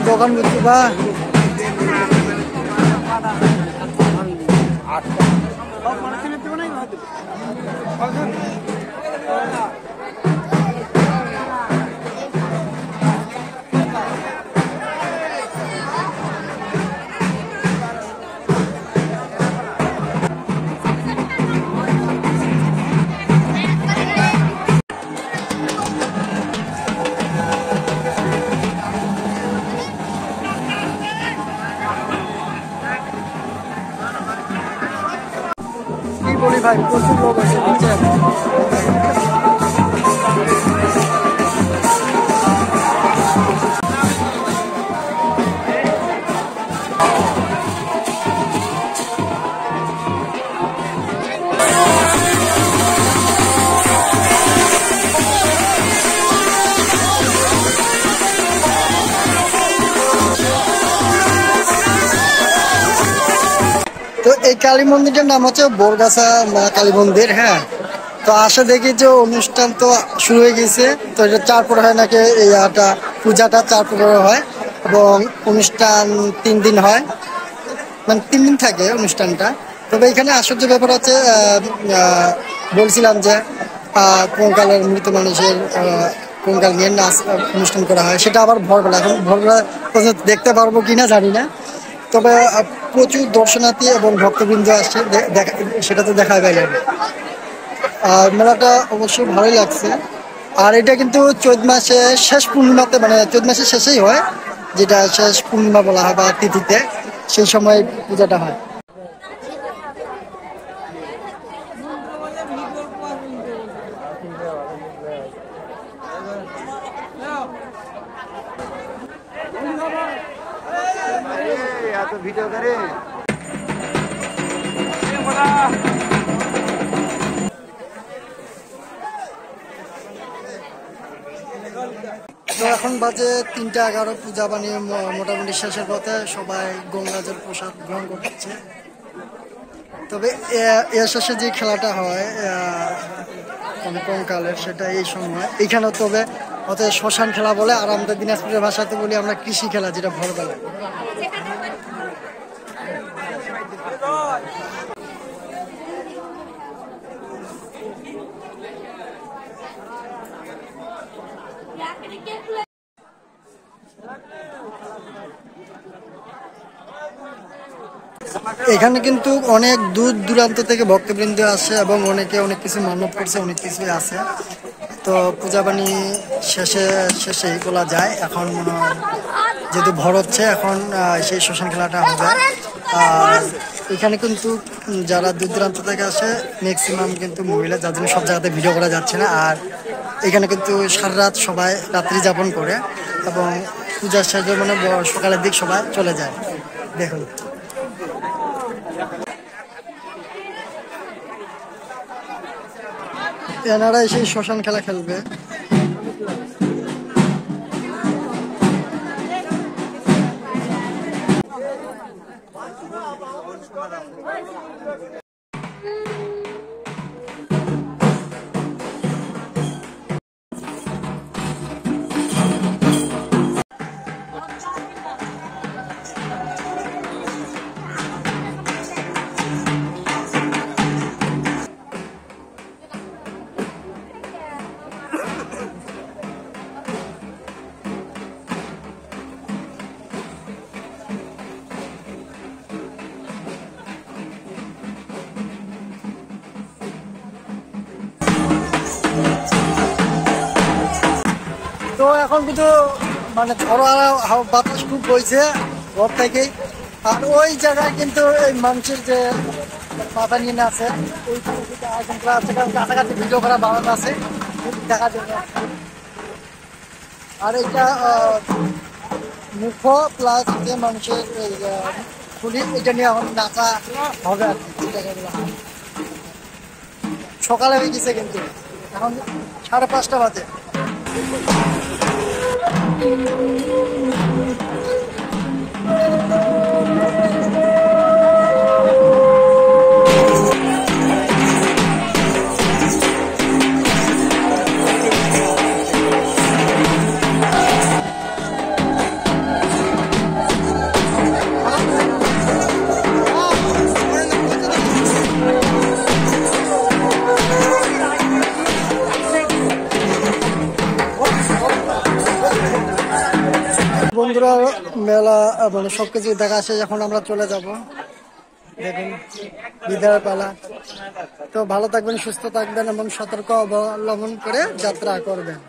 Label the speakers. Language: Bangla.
Speaker 1: দোকান বুঝছি বা বলি ভাই প্রচুর লোক আছে বুঝছেন। তো এই কালী মন্দিরটার নাম হচ্ছে বোরগাছা মা কালী মন্দির। হ্যাঁ, তো আসে দেখি যে অনুষ্ঠান তো শুরু হয়ে গেছে। তো এটা 4 প্রহর হয় নাকি, এই পূজাটা 4 প্রহর হয় এবং অনুষ্ঠান 3 দিন হয়, মানে 3 দিন থাকে অনুষ্ঠানটা। তবে এখানে আশ্চর্য ব্যাপার হচ্ছে বলছিলাম যে কঙ্কালের মৃত মানুষের কঙ্কাল নিয়ে নাচ অনুষ্ঠান করা হয়, সেটা আবার ভোরবেলা। এখন ভোরবেলা দেখতে পারবো কিনা জানি না, তবে প্রচুর দর্শনার্থী এবং ভক্তবৃন্দ আসছে, সেটা তো দেখা গেল। মেলাটা অবশ্যই ভালোই লাগছে। আর এটা কিন্তু চৈত মাসে শেষ পূর্ণিমাতে, মানে চৈত মাসের শেষেই হয়, যেটা শেষ পূর্ণিমা বলা হয় বা তিথিতে, সেই সময় পূজাটা হয়। ভিডিও করে তো এখন বাজে 3:11, পূজা বানিয়ে মোটামুটি শেষের পথে। সবাই গঙ্গাজল প্রসাদ গ্রহণ করছে। তবে এর শেষে যে খেলাটা হয় কঙ্কালের, সেটা এই সময় এখানে। তবে হয়তো শ্মশান খেলা বলে, আর আমাদের দিনাজপুরের ভাষাতে বলি আমরা কৃষি খেলা, যেটা ভোরবেলা। এখানে কিন্তু অনেক দূর দূরান্ত থেকে ভক্তবৃন্দ আসে এবং অনেকে অনেক কিছু মানত করছে, অনেক কিছুই আছে। তো পূজাবাণী শেষেই বলা যায়। এখন যেহেতু ভর হচ্ছে, এখন সেই শ্মশান খেলাটা হবে। আর এখানে কিন্তু যারা দূর দূরান্ত থেকে আসে ম্যাক্সিমাম কিন্তু মহিলা, যার জন্য সব জায়গাতে ভিডিও করা যাচ্ছে না। আর এখানে কিন্তু সারা রাত সবাই রাত্রি যাপন করে এবং পূজার শেষে মানে সকালের দিক সবাই চলে যায়। দেখুন, এনারা সেই শ্মশান খেলা খেলবে। তো এখন কিন্তু মানে ঝড় বাতাস খুব বইছে ঘর থেকে। আর ওই জায়গায় কিন্তু এই মানুষের যে মাথা নিয়ে আছে, ওই কাছাকাছি ভিডিও করা বানানো আছে দেখা জন্য। আর এটা মুখ প্লাস যে মানুষের খুলি, এটা নিয়ে এখন নাচা হবে আর কি। সকালে হয়ে গেছে কিন্তু, এখন 5:30 বাজে। বন্ধুরা মেলা মানে সবকিছু দেখা শেষ, এখন আমরা চলে যাব। দেখুন বিদায় পালা। তো ভালো থাকবেন, সুস্থ থাকবেন এবং সতর্ক অবলম্বন করে যাত্রা করবেন।